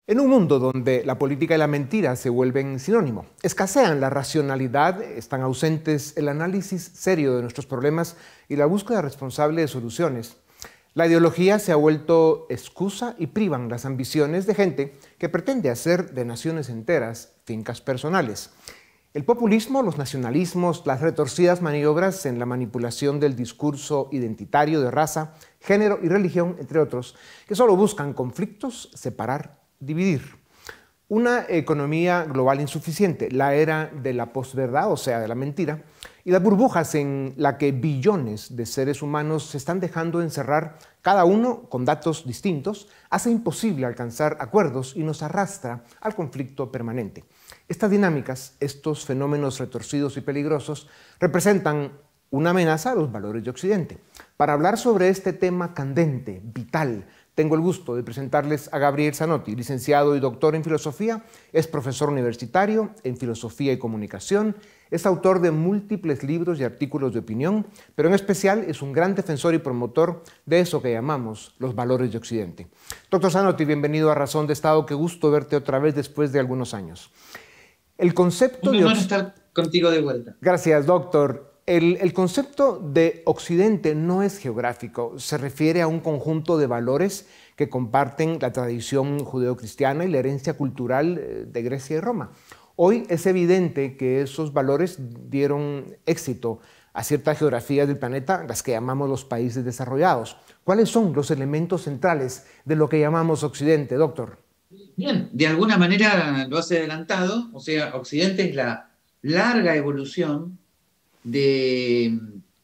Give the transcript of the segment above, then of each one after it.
En un mundo donde la política y la mentira se vuelven sinónimo, escasean la racionalidad, están ausentes el análisis serio de nuestros problemas y la búsqueda responsable de soluciones. La ideología se ha vuelto excusa y privan las ambiciones de gente que pretende hacer de naciones enteras fincas personales. El populismo, los nacionalismos, las retorcidas maniobras en la manipulación del discurso identitario de raza, género y religión, entre otros, que solo buscan conflictos, separar, dividir. Una economía global insuficiente, la era de la posverdad, o sea, de la mentira, y las burbujas en la que billones de seres humanos se están dejando encerrar, cada uno con datos distintos, hace imposible alcanzar acuerdos y nos arrastra al conflicto permanente. Estas dinámicas, estos fenómenos retorcidos y peligrosos, representan una amenaza a los valores de Occidente. Para hablar sobre este tema candente, vital, tengo el gusto de presentarles a Gabriel Zanotti, licenciado y doctor en filosofía, es profesor universitario en filosofía y comunicación, es autor de múltiples libros y artículos de opinión, pero en especial es un gran defensor y promotor de eso que llamamos los valores de Occidente. Doctor Zanotti, bienvenido a Razón de Estado, qué gusto verte otra vez después de algunos años. El concepto Un de honor estar contigo de vuelta. Gracias, doctor. El concepto de Occidente no es geográfico, se refiere a un conjunto de valores que comparten la tradición judeocristiana y la herencia cultural de Grecia y Roma. Hoy es evidente que esos valores dieron éxito a ciertas geografías del planeta, las que llamamos los países desarrollados. ¿Cuáles son los elementos centrales de lo que llamamos Occidente, doctor? Bien, de alguna manera lo has adelantado, o sea, Occidente es la larga evolución de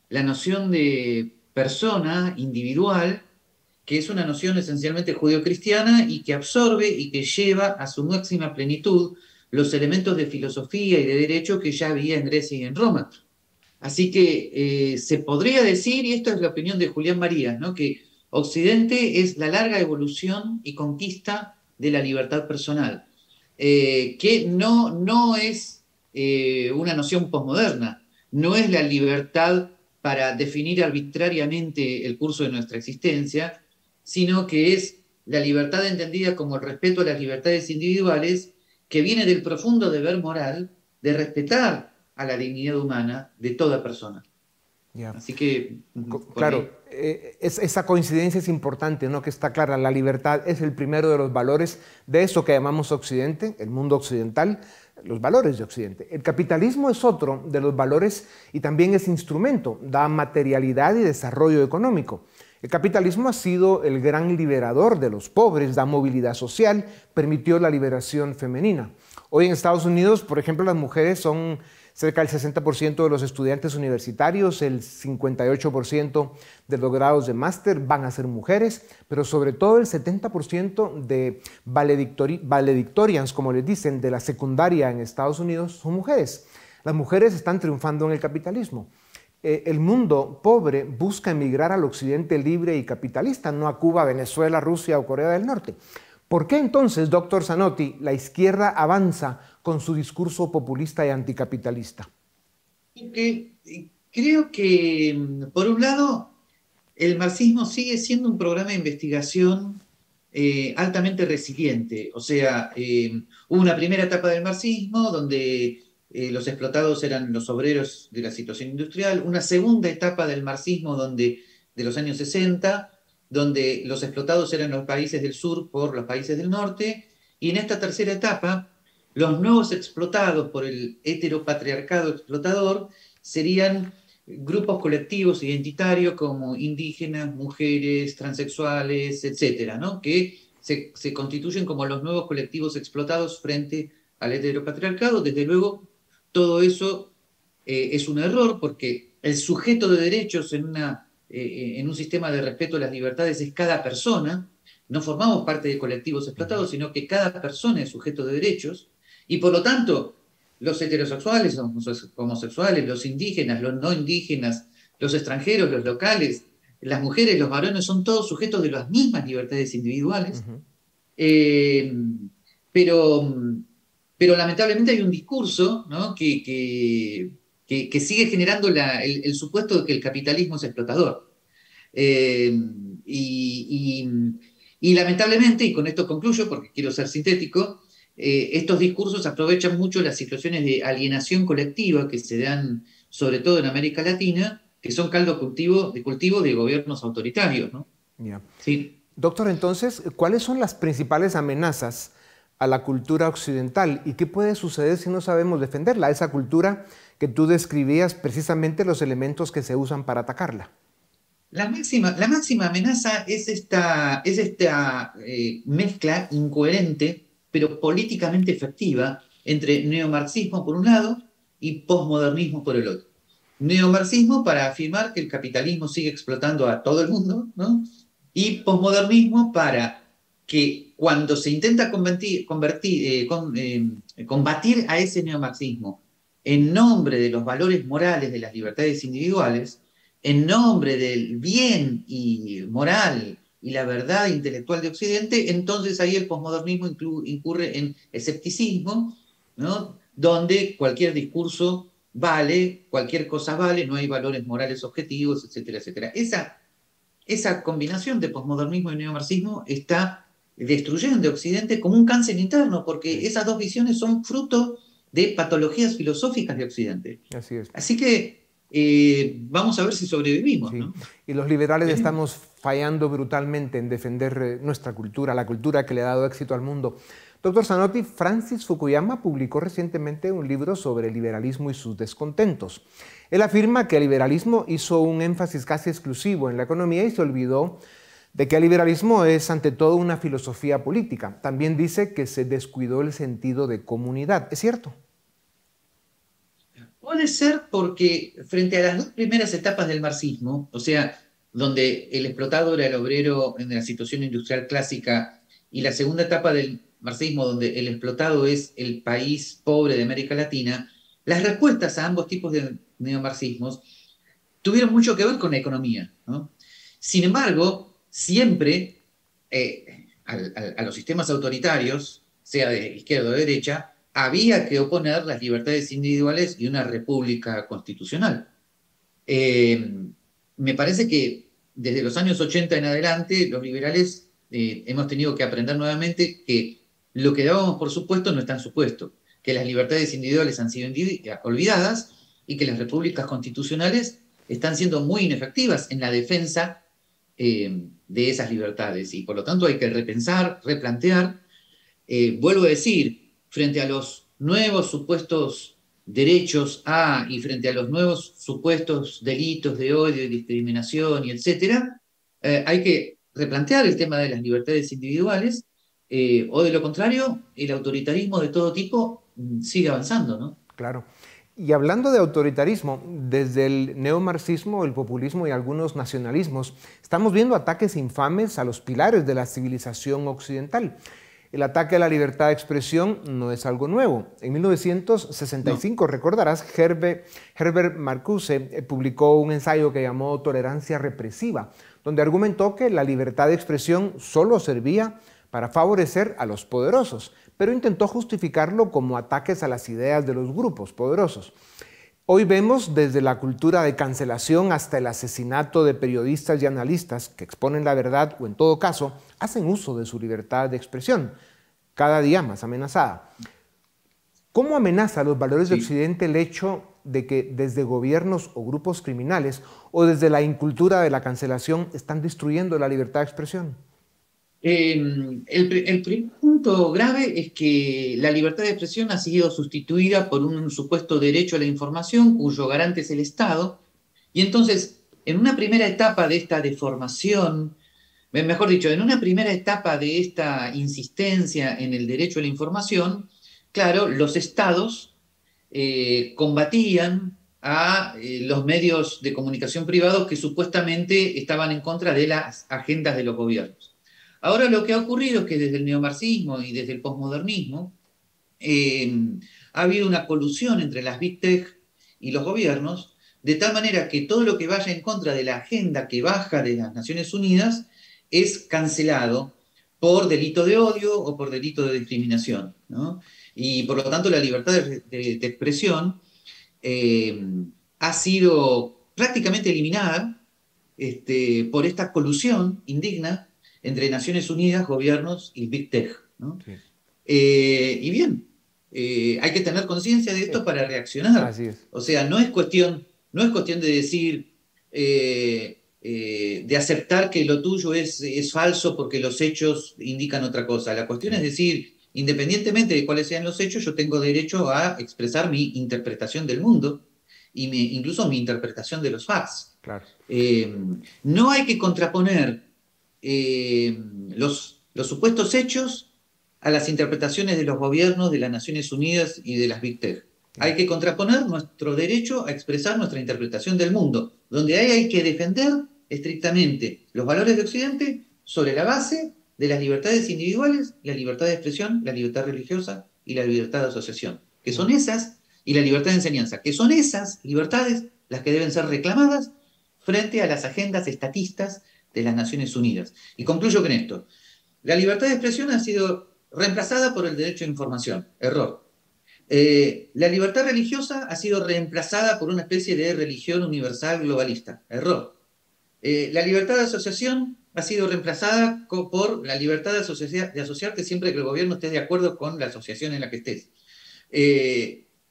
la noción de persona individual, que es una noción esencialmente judeocristiana y que absorbe y que lleva a su máxima plenitud los elementos de filosofía y de derecho que ya había en Grecia y en Roma. Así que se podría decir, y esto es la opinión de Julián Marías, ¿no?, que Occidente es la larga evolución y conquista de la libertad personal, que no es una noción posmoderna, no es la libertad para definir arbitrariamente el curso de nuestra existencia, sino que es la libertad entendida como el respeto a las libertades individuales, que viene del profundo deber moral de respetar a la dignidad humana de toda persona. Ya. Así que por Claro, ahí. esa coincidencia es importante, ¿no? Que está clara. La libertad es el primero de los valores de eso que llamamos Occidente, el mundo occidental, los valores de Occidente. El capitalismo es otro de los valores y también es instrumento, da materialidad y desarrollo económico. El capitalismo ha sido el gran liberador de los pobres, da movilidad social, permitió la liberación femenina. Hoy en Estados Unidos, por ejemplo, las mujeres son cerca del 60% de los estudiantes universitarios, el 58% de los grados de máster van a ser mujeres, pero sobre todo el 70% de valedictorians, como les dicen, de la secundaria en Estados Unidos son mujeres. Las mujeres están triunfando en el capitalismo. El mundo pobre busca emigrar al occidente libre y capitalista, no a Cuba, Venezuela, Rusia o Corea del Norte. ¿Por qué entonces, doctor Zanotti, la izquierda avanza con su discurso populista y anticapitalista? Que, creo que, por un lado, el marxismo sigue siendo un programa de investigación altamente resiliente. O sea, hubo una primera etapa del marxismo donde los explotados eran los obreros de la situación industrial, una segunda etapa del marxismo de los años 60, donde los explotados eran los países del sur por los países del norte, y en esta tercera etapa, los nuevos explotados por el heteropatriarcado explotador serían grupos colectivos identitarios como indígenas, mujeres, transexuales, etcétera, ¿no?, que se constituyen como los nuevos colectivos explotados frente al heteropatriarcado. Desde luego, todo eso es un error, porque el sujeto de derechos en un sistema de respeto a las libertades es cada persona. No formamos parte de colectivos explotados, sino que cada persona es sujeto de derechos, y por lo tanto los heterosexuales, los homosexuales, los indígenas, los no indígenas, los extranjeros, los locales, las mujeres, los varones, son todos sujetos de las mismas libertades individuales. Ujú. Eh, pero, pero lamentablemente hay un discurso, ¿no?, que sigue generando el supuesto de que el capitalismo es explotador. Eh, y, Y lamentablemente, y con esto concluyo porque quiero ser sintético, estos discursos aprovechan mucho las situaciones de alienación colectiva que se dan sobre todo en América Latina, que son caldo cultivo de gobiernos autoritarios, ¿no? Ya. Sí. Doctor, entonces, ¿cuáles son las principales amenazas a la cultura occidental y qué puede suceder si no sabemos defenderla? Esa cultura que tú describías, precisamente los elementos que se usan para atacarla. La máxima amenaza es esta mezcla incoherente, pero políticamente efectiva, entre neomarxismo por un lado y posmodernismo por el otro. Neomarxismo para afirmar que el capitalismo sigue explotando a todo el mundo, ¿no? Y posmodernismo para que cuando se intenta combatir a ese neomarxismo en nombre de los valores morales de las libertades individuales, en nombre del bien y moral y la verdad intelectual de Occidente, entonces ahí el posmodernismo incurre en escepticismo, ¿no? Donde cualquier discurso vale, cualquier cosa vale, no hay valores morales objetivos, etcétera, etcétera. Esa combinación de posmodernismo y neomarxismo está destruyendo a Occidente como un cáncer interno, porque esas dos visiones son fruto de patologías filosóficas de Occidente. Así es. Así que vamos a ver si sobrevivimos, Sí. ¿no? Y los liberales Veremos. estamos fallando brutalmente en defender nuestra cultura, la cultura que le ha dado éxito al mundo. Doctor Zanotti, Francis Fukuyama publicó recientemente un libro sobre el liberalismo y sus descontentos. Él afirma que el liberalismo hizo un énfasis casi exclusivo en la economía y se olvidó de que el liberalismo es ante todo una filosofía política. También dice que se descuidó el sentido de comunidad. ¿Es cierto? Puede ser porque frente a las dos primeras etapas del marxismo, o sea, donde el explotado era el obrero en la situación industrial clásica, y la segunda etapa del marxismo, donde el explotado es el país pobre de América Latina, las respuestas a ambos tipos de neomarxismos tuvieron mucho que ver con la economía, ¿no? Sin embargo, siempre a los sistemas autoritarios, sea de izquierda o de derecha, había que oponer las libertades individuales y una república constitucional. Eh, Me parece que desde los años 80 en adelante, los liberales hemos tenido que aprender nuevamente que lo que dábamos por supuesto no está en supuesto, que las libertades individuales han sido olvidadas y que las repúblicas constitucionales están siendo muy inefectivas en la defensa de esas libertades y por lo tanto hay que repensar, replantear. Vuelvo a decir, frente a los nuevos supuestos derechos A y frente a los nuevos supuestos delitos de odio y discriminación y etcétera, hay que replantear el tema de las libertades individuales o de lo contrario, el autoritarismo de todo tipo sigue avanzando, ¿no? Claro. Y hablando de autoritarismo, desde el neomarxismo, el populismo y algunos nacionalismos, estamos viendo ataques infames a los pilares de la civilización occidental. El ataque a la libertad de expresión no es algo nuevo. En 1965, no. Recordarás, Herbert Marcuse publicó un ensayo que llamó Tolerancia Represiva, donde argumentó que la libertad de expresión solo servía para favorecer a los poderosos, pero intentó justificarlo como ataques a las ideas de los grupos poderosos. Hoy vemos desde la cultura de cancelación hasta el asesinato de periodistas y analistas que exponen la verdad o en todo caso hacen uso de su libertad de expresión, cada día más amenazada. ¿Cómo amenaza a los valores de Occidente el hecho de que desde gobiernos o grupos criminales o desde la incultura de la cancelación están destruyendo la libertad de expresión? El primer punto grave es que la libertad de expresión ha sido sustituida por un supuesto derecho a la información cuyo garante es el Estado. Y entonces, en una primera etapa de esta deformación, mejor dicho, en una primera etapa de esta insistencia en el derecho a la información, claro, los Estados combatían a los medios de comunicación privados que supuestamente estaban en contra de las agendas de los gobiernos. Ahora lo que ha ocurrido es que desde el neomarxismo y desde el posmodernismo ha habido una colusión entre las Big Tech y los gobiernos, de tal manera que todo lo que vaya en contra de la agenda que baja de las Naciones Unidas es cancelado por delito de odio o por delito de discriminación, ¿no? Y por lo tanto la libertad de expresión ha sido prácticamente eliminada por esta colusión indigna entre Naciones Unidas, gobiernos y Big Tech, ¿no? Sí. Y bien, hay que tener conciencia de esto para reaccionar. Así es. O sea, no es cuestión de decir, de aceptar que lo tuyo es falso porque los hechos indican otra cosa. La cuestión es decir, independientemente de cuáles sean los hechos, yo tengo derecho a expresar mi interpretación del mundo y incluso mi interpretación de los facts. Claro. No hay que contraponer los supuestos hechos a las interpretaciones de los gobiernos de las Naciones Unidas y de las Big Tech. Hay que contraponer nuestro derecho a expresar nuestra interpretación del mundo, donde ahí hay que defender estrictamente los valores de Occidente sobre la base de las libertades individuales, la libertad de expresión, la libertad religiosa y la libertad de asociación, que son esas, y la libertad de enseñanza, que son esas libertades las que deben ser reclamadas frente a las agendas estatistas de las Naciones Unidas. Y concluyo con esto. La libertad de expresión ha sido reemplazada por el derecho a información. Error. La libertad religiosa ha sido reemplazada por una especie de religión universal globalista. Error. La libertad de asociación ha sido reemplazada por la libertad de asociarte siempre que el gobierno esté de acuerdo con la asociación en la que estés.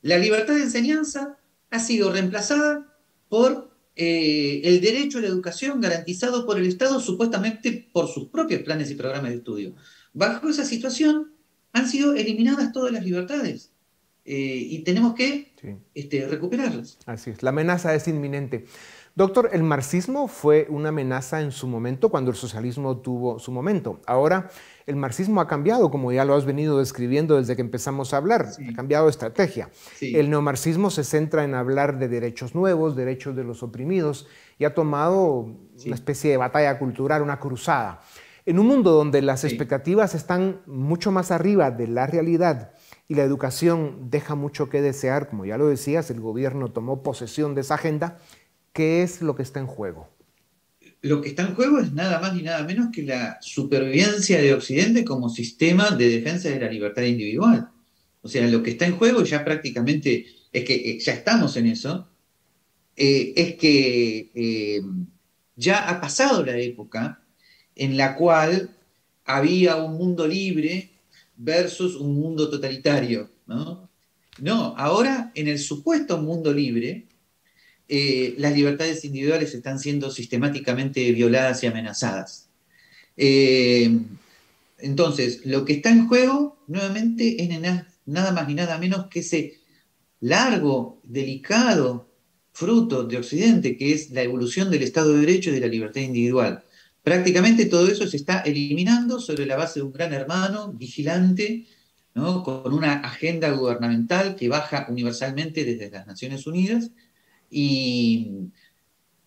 La libertad de enseñanza ha sido reemplazada por el derecho a la educación garantizado por el Estado, supuestamente por sus propios planes y programas de estudio. Bajo esa situación han sido eliminadas todas las libertades y tenemos que recuperarlas. Así es, la amenaza es inminente. Doctor, el marxismo fue una amenaza en su momento cuando el socialismo tuvo su momento. Ahora el marxismo ha cambiado, como ya lo has venido describiendo desde que empezamos a hablar, ha cambiado de estrategia. Sí. El neomarxismo se centra en hablar de derechos nuevos, derechos de los oprimidos, y ha tomado una especie de batalla cultural, una cruzada. En un mundo donde las expectativas están mucho más arriba de la realidad y la educación deja mucho que desear, como ya lo decías, el gobierno tomó posesión de esa agenda. ¿Qué es lo que está en juego? Lo que está en juego es nada más ni nada menos que la supervivencia de Occidente como sistema de defensa de la libertad individual. O sea, lo que está en juego ya prácticamente, es que ya estamos en eso, es que ya ha pasado la época en la cual había un mundo libre versus un mundo totalitario, ¿no? No, ahora en el supuesto mundo libre, las libertades individuales están siendo sistemáticamente violadas y amenazadas. Entonces, lo que está en juego, nuevamente, es nada más ni nada menos que ese largo, delicado fruto de Occidente, que es la evolución del Estado de Derecho y de la libertad individual. Prácticamente todo eso se está eliminando sobre la base de un gran hermano vigilante, ¿no? Con una agenda gubernamental que baja universalmente desde las Naciones Unidas. Y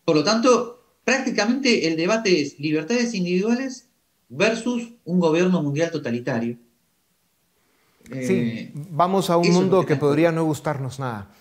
por lo tanto, prácticamente el debate es libertades individuales versus un gobierno mundial totalitario. Sí, vamos a un mundo que podría no gustarnos nada.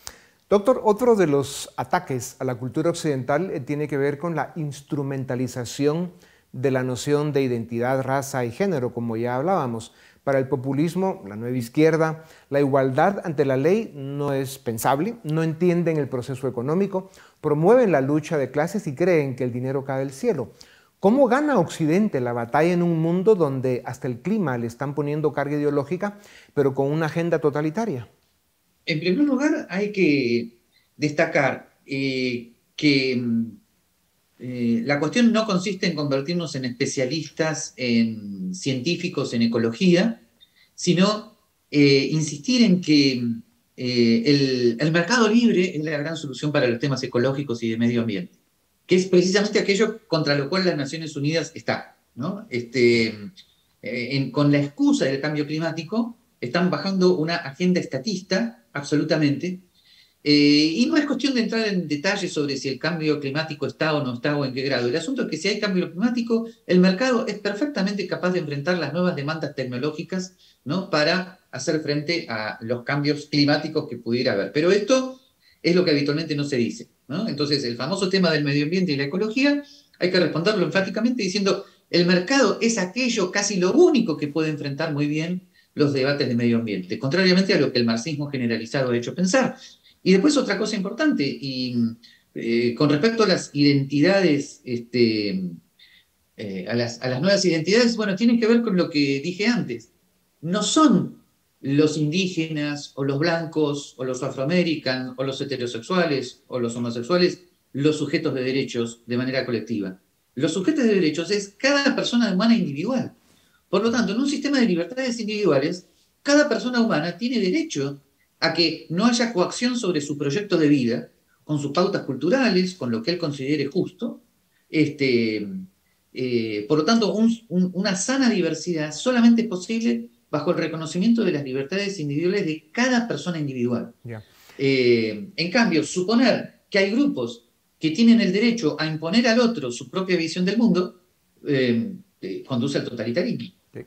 Doctor, otro de los ataques a la cultura occidental tiene que ver con la instrumentalización de la noción de identidad, raza y género, como ya hablábamos. Para el populismo, la nueva izquierda, la igualdad ante la ley no es pensable, no entienden el proceso económico, promueven la lucha de clases y creen que el dinero cae del cielo. ¿Cómo gana Occidente la batalla en un mundo donde hasta el clima le están poniendo carga ideológica, pero con una agenda totalitaria? En primer lugar, hay que destacar que la cuestión no consiste en convertirnos en especialistas, en científicos, en ecología, sino insistir en que el mercado libre es la gran solución para los temas ecológicos y de medio ambiente, que es precisamente aquello contra lo cual las Naciones Unidas está, ¿no? Con la excusa del cambio climático, están bajando una agenda estatista, absolutamente, y no es cuestión de entrar en detalles sobre si el cambio climático está o no está o en qué grado. El asunto es que si hay cambio climático, el mercado es perfectamente capaz de enfrentar las nuevas demandas tecnológicas, ¿no? Para hacer frente a los cambios climáticos que pudiera haber. Pero esto es lo que habitualmente no se dice, ¿no? Entonces, el famoso tema del medio ambiente y la ecología, hay que responderlo enfáticamente diciendo, el mercado es aquello, casi lo único que puede enfrentar muy bien los debates de medio ambiente, contrariamente a lo que el marxismo generalizado ha hecho pensar. Y después otra cosa importante, con respecto a las identidades a las nuevas identidades, bueno, tienen que ver con lo que dije antes. No son los indígenas o los blancos o los afroamericanos o los heterosexuales o los homosexuales los sujetos de derechos de manera colectiva. Los sujetos de derechos es cada persona humana individual. Por lo tanto, en un sistema de libertades individuales, cada persona humana tiene derecho a que no haya coacción sobre su proyecto de vida, con sus pautas culturales, con lo que él considere justo. Por lo tanto, una sana diversidad solamente es posible bajo el reconocimiento de las libertades individuales de cada persona individual. Ya. En cambio, suponer que hay grupos que tienen el derecho a imponer al otro su propia visión del mundo, conduce al totalitarismo. Sí.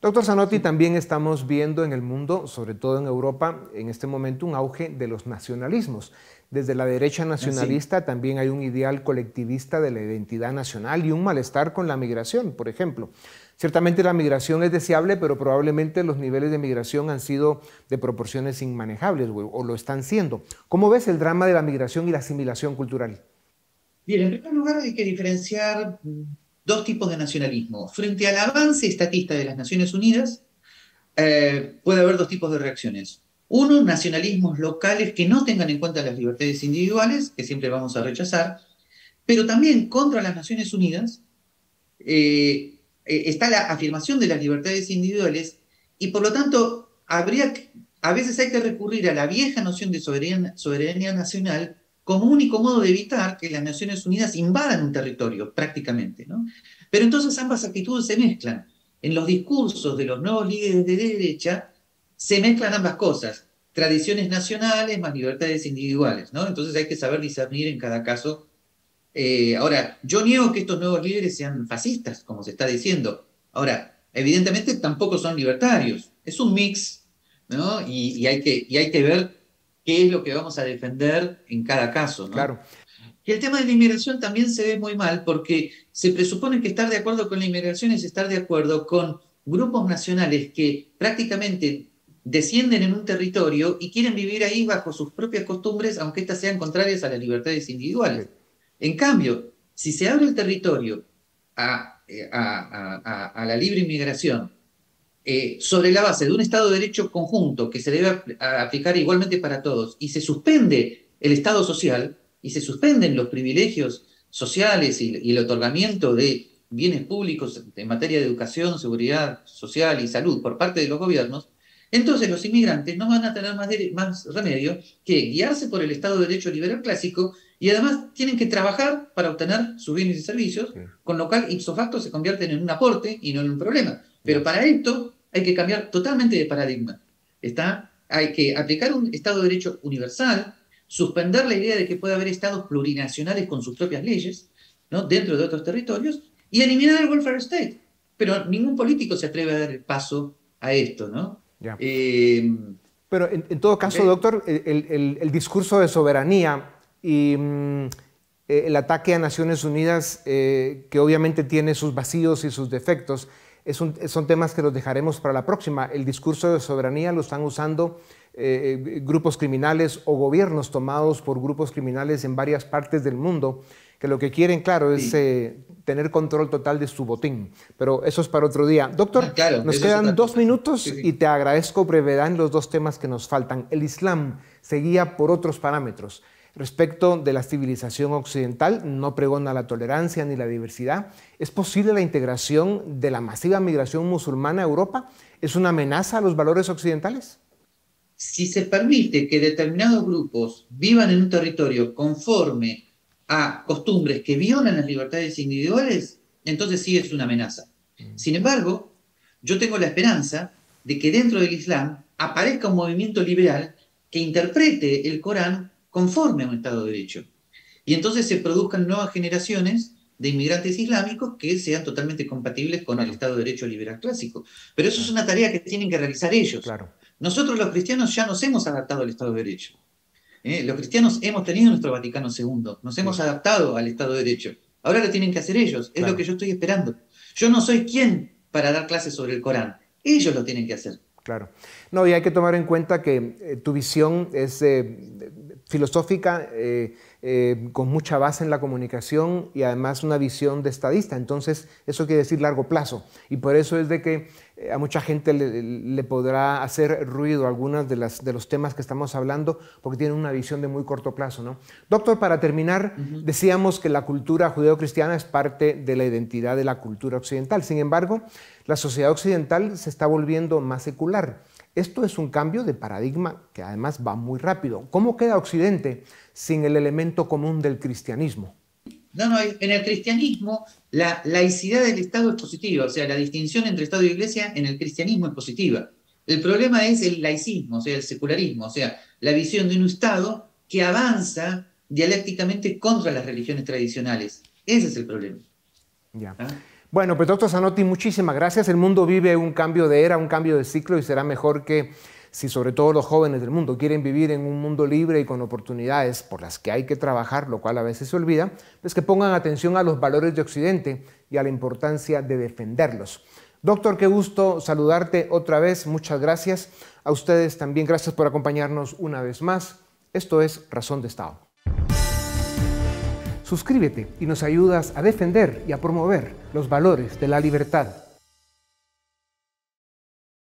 Doctor Zanotti, también estamos viendo en el mundo, sobre todo en Europa, en este momento un auge de los nacionalismos. Desde la derecha nacionalista también hay un ideal colectivista de la identidad nacional y un malestar con la migración, por ejemplo. Ciertamente la migración es deseable, pero probablemente los niveles de migración han sido de proporciones inmanejables o lo están siendo. ¿Cómo ves el drama de la migración y la asimilación cultural? Bien, en primer lugar hay que diferenciar dos tipos de nacionalismo. Frente al avance estatista de las Naciones Unidas, puede haber dos tipos de reacciones. Uno, nacionalismos locales que no tengan en cuenta las libertades individuales, que siempre vamos a rechazar, pero también contra las Naciones Unidas está la afirmación de las libertades individuales y por lo tanto a veces hay que recurrir a la vieja noción de soberanía nacional como único modo de evitar que las Naciones Unidas invadan un territorio, prácticamente, ¿no? Pero entonces ambas actitudes se mezclan. En los discursos de los nuevos líderes de derecha se mezclan ambas cosas, tradiciones nacionales más libertades individuales, ¿no? Entonces hay que saber discernir en cada caso. Ahora, yo niego que estos nuevos líderes sean fascistas, como se está diciendo. Ahora, evidentemente tampoco son libertarios. Es un mix, ¿no? Y hay que ver qué es lo que vamos a defender en cada caso, ¿no? Claro. Y el tema de la inmigración también se ve muy mal porque se presupone que estar de acuerdo con la inmigración es estar de acuerdo con grupos nacionales que prácticamente descienden en un territorio y quieren vivir ahí bajo sus propias costumbres, aunque éstas sean contrarias a las libertades individuales. En cambio, si se abre el territorio a la libre inmigración, sobre la base de un Estado de Derecho conjunto que se debe aplicar igualmente para todos, y se suspende el Estado social, y se suspenden los privilegios sociales y el otorgamiento de bienes públicos en materia de educación, seguridad social y salud por parte de los gobiernos, entonces los inmigrantes no van a tener más remedio que guiarse por el Estado de Derecho liberal clásico y además tienen que trabajar para obtener sus bienes y servicios, con lo cual ipso facto se convierten en un aporte y no en un problema. Pero para esto hay que cambiar totalmente de paradigma. Hay que aplicar un Estado de Derecho universal, suspender la idea de que puede haber estados plurinacionales con sus propias leyes, ¿no?, dentro de otros territorios, y eliminar el welfare state. Pero ningún político se atreve a dar el paso a esto, ¿no? Ya. Pero en todo caso, doctor, el discurso de soberanía y el ataque a Naciones Unidas, que obviamente tiene sus vacíos y sus defectos, son temas que los dejaremos para la próxima. El discurso de soberanía lo están usando grupos criminales o gobiernos tomados por grupos criminales en varias partes del mundo, que lo que quieren, claro, es tener control total de su botín. Pero eso es para otro día. Doctor, claro, nos quedan 2 minutos y te agradezco brevedad en los dos temas que nos faltan. El Islam se guía por otros parámetros. Respecto de la civilización occidental, no pregona la tolerancia ni la diversidad. ¿Es posible la integración de la masiva migración musulmana a Europa? ¿Es una amenaza a los valores occidentales? Si se permite que determinados grupos vivan en un territorio conforme a costumbres que violan las libertades individuales, entonces sí es una amenaza. Sin embargo, yo tengo la esperanza de que dentro del Islam aparezca un movimiento liberal que interprete el Corán conforme a un Estado de Derecho. Y entonces se produzcan nuevas generaciones de inmigrantes islámicos que sean totalmente compatibles con el Estado de Derecho liberal clásico. Pero eso es una tarea que tienen que realizar ellos. Claro. Nosotros los cristianos ya nos hemos adaptado al Estado de Derecho. Los cristianos hemos tenido nuestro Vaticano II, nos hemos adaptado al Estado de Derecho. Ahora lo tienen que hacer ellos, es lo que yo estoy esperando. Yo no soy quien para dar clases sobre el Corán, ellos lo tienen que hacer. Claro. No, y hay que tomar en cuenta que tu visión es filosófica, con mucha base en la comunicación y además una visión de estadista. Entonces, eso quiere decir largo plazo. Y por eso es de que a mucha gente le podrá hacer ruido algunos de los temas que estamos hablando, porque tienen una visión de muy corto plazo, ¿no? Doctor, para terminar, decíamos que la cultura judeocristiana es parte de la identidad de la cultura occidental. Sin embargo, la sociedad occidental se está volviendo más secular. Esto es un cambio de paradigma que además va muy rápido. ¿Cómo queda Occidente sin el elemento común del cristianismo? No, en el cristianismo la laicidad del Estado es positiva, o sea, la distinción entre Estado y Iglesia en el cristianismo es positiva. El problema es el laicismo, o sea, el secularismo, o sea, la visión de un Estado que avanza dialécticamente contra las religiones tradicionales. Ese es el problema. Ya. ¿Ah? Bueno, pues doctor Zanotti, muchísimas gracias. El mundo vive un cambio de era, un cambio de ciclo y será mejor que, si sobre todo los jóvenes del mundo quieren vivir en un mundo libre y con oportunidades por las que hay que trabajar, lo cual a veces se olvida, pues que pongan atención a los valores de Occidente y a la importancia de defenderlos. Doctor, qué gusto saludarte otra vez. Muchas gracias. A ustedes también gracias por acompañarnos una vez más. Esto es Razón de Estado. Suscríbete y nos ayudas a defender y a promover los valores de la libertad,